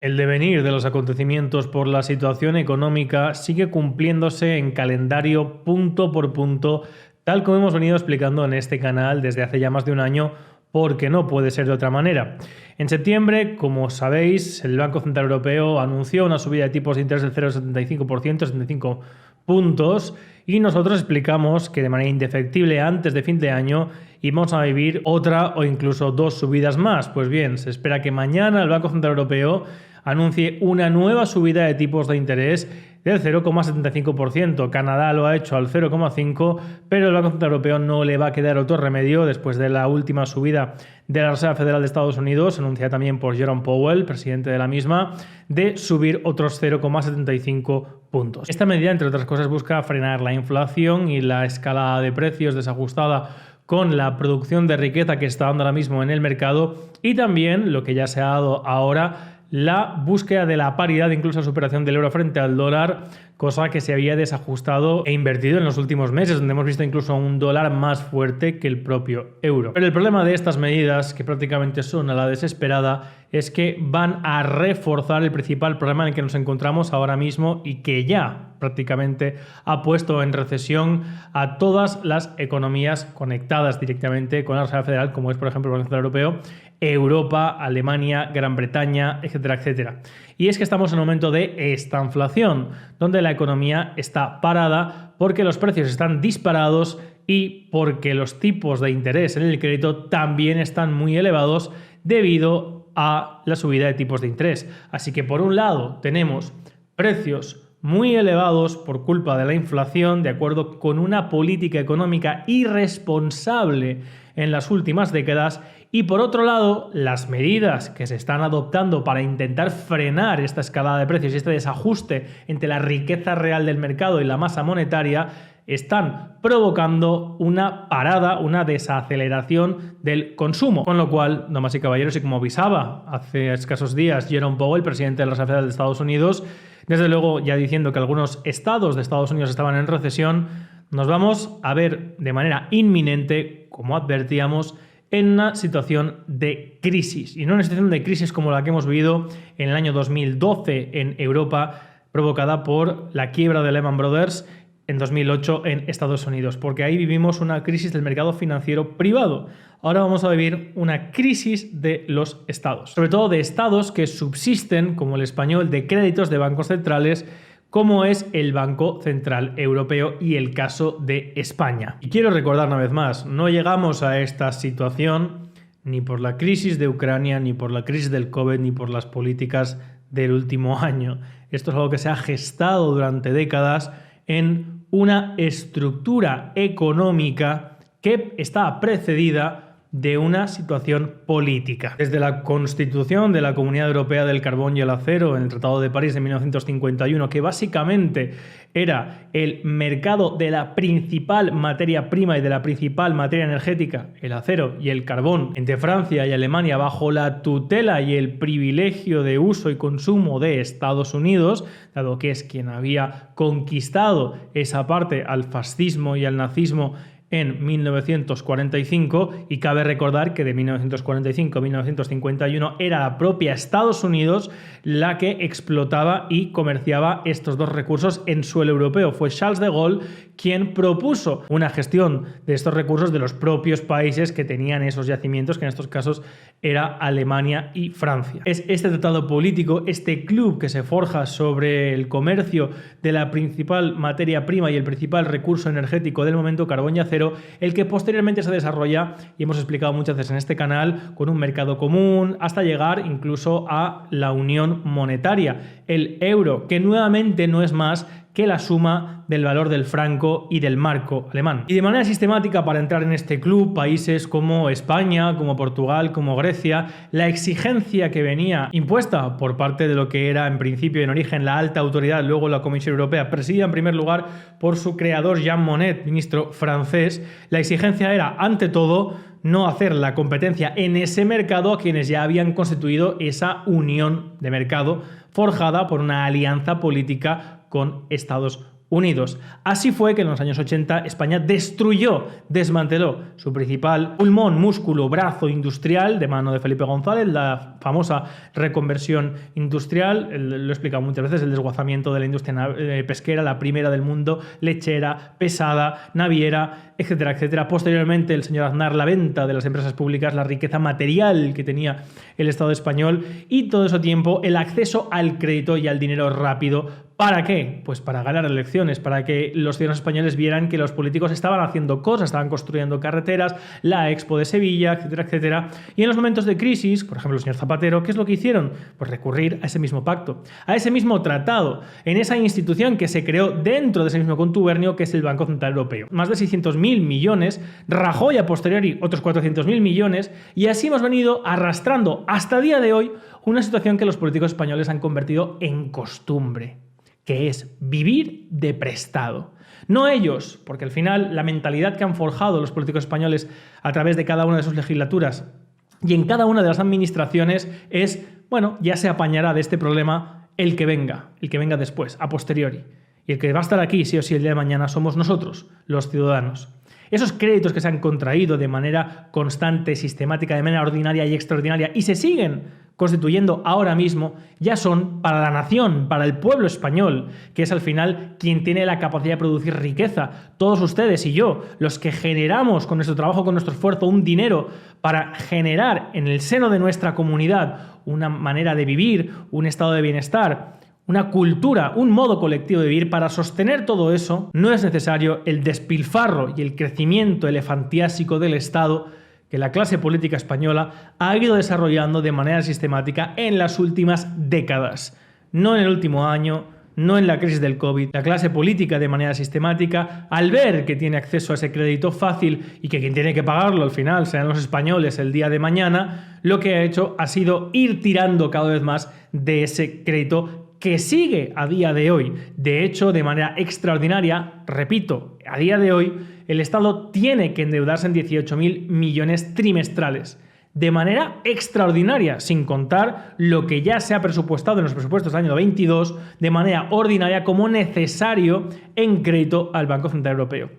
El devenir de los acontecimientos por la situación económica sigue cumpliéndose en calendario punto por punto, tal como hemos venido explicando en este canal desde hace ya más de un año, porque no puede ser de otra manera. En septiembre, como sabéis, el Banco Central Europeo anunció una subida de tipos de interés del 0,75%, 75 puntos, y nosotros explicamos que de manera indefectible antes de fin de año íbamos a vivir otra o incluso dos subidas más. Pues bien, se espera que mañana el Banco Central Europeo anuncie una nueva subida de tipos de interés del 0,75%. Canadá lo ha hecho al 0,5%, pero el Banco Central Europeo no le va a quedar otro remedio después de la última subida de la Reserva Federal de Estados Unidos, anunciada también por Jerome Powell, presidente de la misma, de subir otros 0,75 puntos. Esta medida, entre otras cosas, busca frenar la inflación y la escalada de precios desajustada con la producción de riqueza que está dando ahora mismo en el mercado, y también lo que ya se ha dado ahora, la búsqueda de la paridad, incluso la superación del euro frente al dólar, cosa que se había desajustado e invertido en los últimos meses, donde hemos visto incluso un dólar más fuerte que el propio euro. Pero el problema de estas medidas, que prácticamente son a la desesperada, es que van a reforzar el principal problema en el que nos encontramos ahora mismo y que ya prácticamente ha puesto en recesión a todas las economías conectadas directamente con la Reserva Federal, como es por ejemplo el Banco Central Europeo, Europa, Alemania, Gran Bretaña, etcétera, etcétera. Y es que estamos en un momento de estanflación, donde la economía está parada porque los precios están disparados y porque los tipos de interés en el crédito también están muy elevados debido a la subida de tipos de interés. Así que por un lado tenemos precios muy elevados por culpa de la inflación, de acuerdo con una política económica irresponsable en las últimas décadas, y por otro lado, las medidas que se están adoptando para intentar frenar esta escalada de precios y este desajuste entre la riqueza real del mercado y la masa monetaria están provocando una parada, una desaceleración del consumo. Con lo cual, damas y caballeros, y como avisaba hace escasos días Jerome Powell, presidente de la Reserva Federal de Estados Unidos, desde luego ya diciendo que algunos estados de Estados Unidos estaban en recesión, nos vamos a ver de manera inminente, como advertíamos, en una situación de crisis. Y no una situación de crisis como la que hemos vivido en el año 2012 en Europa, provocada por la quiebra de Lehman Brothers en 2008 en Estados Unidos, porque ahí vivimos una crisis del mercado financiero privado. Ahora vamos a vivir una crisis de los estados, sobre todo de estados que subsisten, como el español, de créditos de bancos centrales, como es el Banco Central Europeo y el caso de España. Y quiero recordar una vez más, no llegamos a esta situación ni por la crisis de Ucrania, ni por la crisis del COVID, ni por las políticas del último año. Esto es algo que se ha gestado durante décadas en una estructura económica que está precedida de una situación política. Desde la constitución de la Comunidad Europea del Carbón y el Acero en el Tratado de París de 1951, que básicamente era el mercado de la principal materia prima y de la principal materia energética, el acero y el carbón, entre Francia y Alemania bajo la tutela y el privilegio de uso y consumo de Estados Unidos, dado que es quien había conquistado esa parte al fascismo y al nazismo en 1945, y cabe recordar que de 1945 a 1951 era la propia Estados Unidos la que explotaba y comerciaba estos dos recursos en suelo europeo. Fue Charles de Gaulle quien propuso una gestión de estos recursos de los propios países que tenían esos yacimientos, que en estos casos era Alemania y Francia. Es este tratado político, este club que se forja sobre el comercio de la principal materia prima y el principal recurso energético del momento, carbón y acero, el que posteriormente se desarrolla, y hemos explicado muchas veces en este canal, con un mercado común, hasta llegar incluso a la unión monetaria, el euro, que nuevamente no es más que la suma del valor del franco y del marco alemán. Y de manera sistemática, para entrar en este club, países como España, como Portugal, como Grecia, la exigencia que venía impuesta por parte de lo que era en principio y en origen la alta autoridad, luego la Comisión Europea, presidida en primer lugar por su creador Jean Monnet, ministro francés, la exigencia era, ante todo, no hacer la competencia en ese mercado a quienes ya habían constituido esa unión de mercado forjada por una alianza política con Estados Unidos. Así fue que en los años 80 España desmanteló su principal pulmón, músculo, brazo industrial de mano de Felipe González, la famosa reconversión industrial, lo he explicado muchas veces, el desguazamiento de la industria pesquera, la primera del mundo, lechera, pesada, naviera, etcétera, etcétera. Posteriormente, el señor Aznar, la venta de las empresas públicas, la riqueza material que tenía el Estado español y todo ese tiempo el acceso al crédito y al dinero rápido. ¿Para qué? Pues para ganar elecciones, para que los ciudadanos españoles vieran que los políticos estaban haciendo cosas, estaban construyendo carreteras, la Expo de Sevilla, etcétera, etcétera. Y en los momentos de crisis, por ejemplo, el señor Zapatero, ¿qué es lo que hicieron? Pues recurrir a ese mismo pacto, a ese mismo tratado, en esa institución que se creó dentro de ese mismo contubernio que es el Banco Central Europeo. Más de 600.000 millones, Rajoy a posteriori otros 400.000 millones, y así hemos venido arrastrando hasta el día de hoy una situación que los políticos españoles han convertido en costumbre, que es vivir de prestado. No ellos, porque al final la mentalidad que han forjado los políticos españoles a través de cada una de sus legislaturas y en cada una de las administraciones es, bueno, ya se apañará de este problema el que venga después, a posteriori. Y el que va a estar aquí sí o sí el día de mañana somos nosotros, los ciudadanos. Esos créditos que se han contraído de manera constante, sistemática, de manera ordinaria y extraordinaria y se siguen constituyendo ahora mismo, ya son para la nación, para el pueblo español, que es al final quien tiene la capacidad de producir riqueza. Todos ustedes y yo, los que generamos con nuestro trabajo, con nuestro esfuerzo, un dinero para generar en el seno de nuestra comunidad una manera de vivir, un estado de bienestar, una cultura, un modo colectivo de vivir. Para sostener todo eso no es necesario el despilfarro y el crecimiento elefantiásico del Estado que la clase política española ha ido desarrollando de manera sistemática en las últimas décadas. No en el último año, no en la crisis del COVID. La clase política de manera sistemática, al ver que tiene acceso a ese crédito fácil y que quien tiene que pagarlo al final serán los españoles el día de mañana, lo que ha hecho ha sido ir tirando cada vez más de ese crédito que sigue a día de hoy. De hecho, de manera extraordinaria, repito, a día de hoy, el Estado tiene que endeudarse en 18.000 millones trimestrales. De manera extraordinaria, sin contar lo que ya se ha presupuestado en los presupuestos del año 22, de manera ordinaria como necesario en crédito al Banco Central Europeo.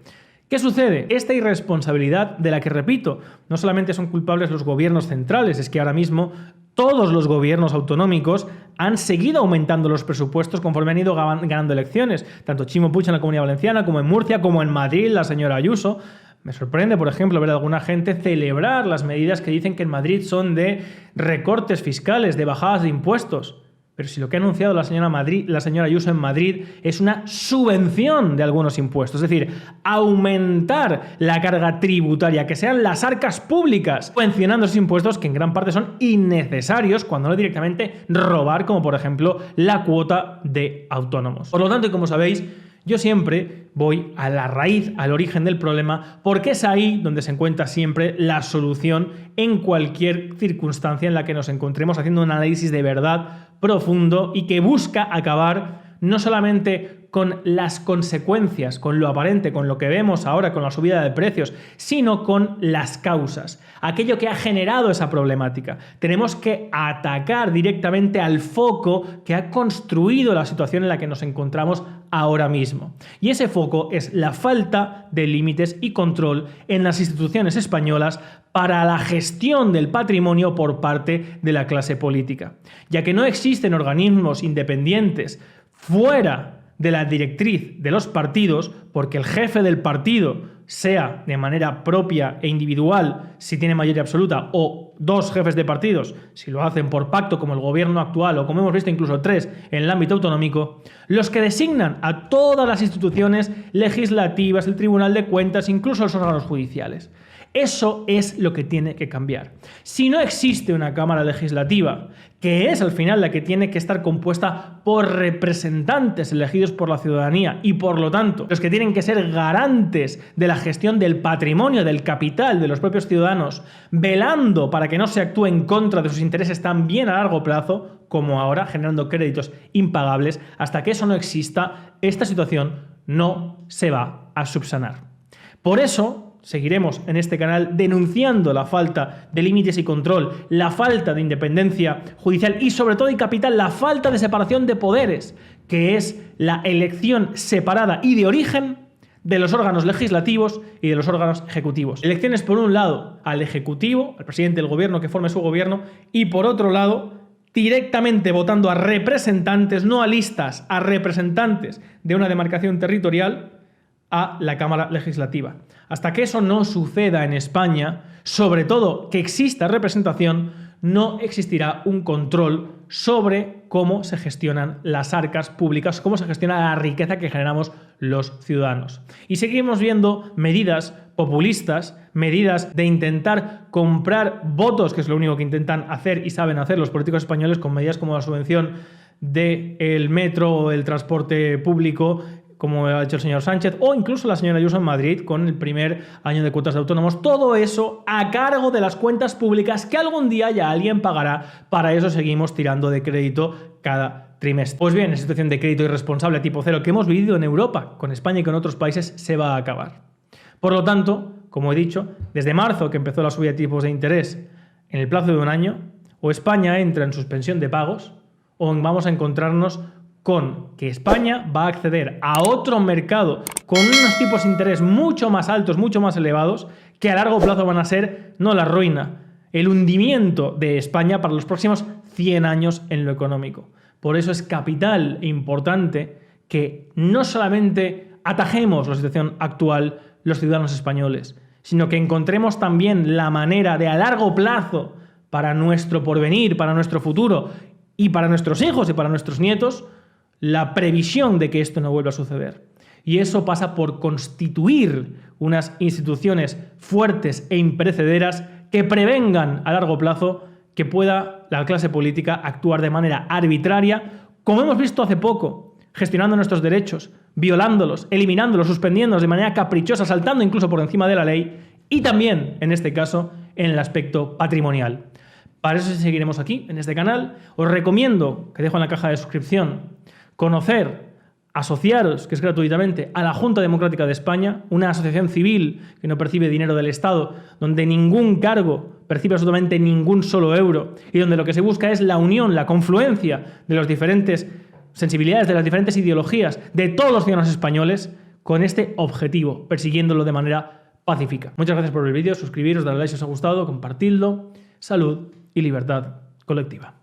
¿Qué sucede? Esta irresponsabilidad de la que, repito, no solamente son culpables los gobiernos centrales, es que ahora mismo todos los gobiernos autonómicos han seguido aumentando los presupuestos conforme han ido ganando elecciones, tanto Chimo Puig en la Comunidad Valenciana como en Murcia, como en Madrid, la señora Ayuso. Me sorprende, por ejemplo, ver a alguna gente celebrar las medidas que dicen que en Madrid son de recortes fiscales, de bajadas de impuestos. Pero si lo que ha anunciado la señora Ayuso en Madrid es una subvención de algunos impuestos, es decir, aumentar la carga tributaria, que sean las arcas públicas subvencionando esos impuestos que en gran parte son innecesarios, cuando no directamente robar, como por ejemplo la cuota de autónomos. Por lo tanto, y como sabéis, yo siempre voy a la raíz, al origen del problema, porque es ahí donde se encuentra siempre la solución en cualquier circunstancia en la que nos encontremos haciendo un análisis de verdad profundo y que busca acabar no solamente con las consecuencias, con lo aparente, con lo que vemos ahora, con la subida de precios, sino con las causas, aquello que ha generado esa problemática. Tenemos que atacar directamente al foco que ha construido la situación en la que nos encontramos ahora mismo. Y ese foco es la falta de límites y control en las instituciones españolas para la gestión del patrimonio por parte de la clase política, ya que no existen organismos independientes fuera de la directriz de los partidos, porque el jefe del partido, sea de manera propia e individual, si tiene mayoría absoluta, o dos jefes de partidos, si lo hacen por pacto como el gobierno actual, o como hemos visto incluso 3 en el ámbito autonómico, los que designan a todas las instituciones legislativas, el Tribunal de Cuentas, incluso los órganos judiciales. Eso es lo que tiene que cambiar. Si no existe una Cámara Legislativa, que es al final la que tiene que estar compuesta por representantes elegidos por la ciudadanía y por lo tanto los que tienen que ser garantes de la gestión del patrimonio, del capital de los propios ciudadanos, velando para que no se actúe en contra de sus intereses también a largo plazo, como ahora, generando créditos impagables, hasta que eso no exista, esta situación no se va a subsanar. Por eso, seguiremos en este canal denunciando la falta de límites y control, la falta de independencia judicial y sobre todo y capital, la falta de separación de poderes, que es la elección separada y de origen de los órganos legislativos y de los órganos ejecutivos. Elecciones por un lado al ejecutivo, al presidente del gobierno que forme su gobierno, y por otro lado directamente votando a representantes, no a listas, a representantes de una demarcación territorial a la Cámara Legislativa. Hasta que eso no suceda en España, sobre todo que exista representación, no existirá un control sobre cómo se gestionan las arcas públicas, cómo se gestiona la riqueza que generamos los ciudadanos. Y seguimos viendo medidas populistas, medidas de intentar comprar votos, que es lo único que intentan hacer y saben hacer los políticos españoles, con medidas como la subvención del metro o del transporte público, como ha hecho el señor Sánchez, o incluso la señora Ayuso en Madrid con el primer año de cuotas de autónomos. Todo eso a cargo de las cuentas públicas que algún día ya alguien pagará. Para eso seguimos tirando de crédito cada trimestre. Pues bien, la situación de crédito irresponsable tipo cero que hemos vivido en Europa, con España y con otros países, se va a acabar. Por lo tanto, como he dicho, desde marzo que empezó la subida de tipos de interés en el plazo de un año, o España entra en suspensión de pagos, o vamos a encontrarnos con que España va a acceder a otro mercado con unos tipos de interés mucho más altos, mucho más elevados, que a largo plazo van a ser, no la ruina, el hundimiento de España para los próximos 100 años en lo económico. Por eso es capital e importante que no solamente atajemos la situación actual los ciudadanos españoles, sino que encontremos también la manera de a largo plazo para nuestro porvenir, para nuestro futuro y para nuestros hijos y para nuestros nietos, la previsión de que esto no vuelva a suceder. Y eso pasa por constituir unas instituciones fuertes e imperecederas que prevengan a largo plazo que pueda la clase política actuar de manera arbitraria, como hemos visto hace poco, gestionando nuestros derechos, violándolos, eliminándolos, suspendiéndolos de manera caprichosa, saltando incluso por encima de la ley, y también, en este caso, en el aspecto patrimonial. Para eso seguiremos aquí, en este canal. Os recomiendo, que dejo en la caja de suscripción, conocer, asociaros, que es gratuitamente, a la Junta Democrática de España, una asociación civil que no percibe dinero del Estado, donde ningún cargo percibe absolutamente ningún solo euro y donde lo que se busca es la unión, la confluencia de las diferentes sensibilidades, de las diferentes ideologías de todos los ciudadanos españoles con este objetivo, persiguiéndolo de manera pacífica. Muchas gracias por ver el vídeo, suscribiros, darle like si os ha gustado, compartidlo. Salud y libertad colectiva.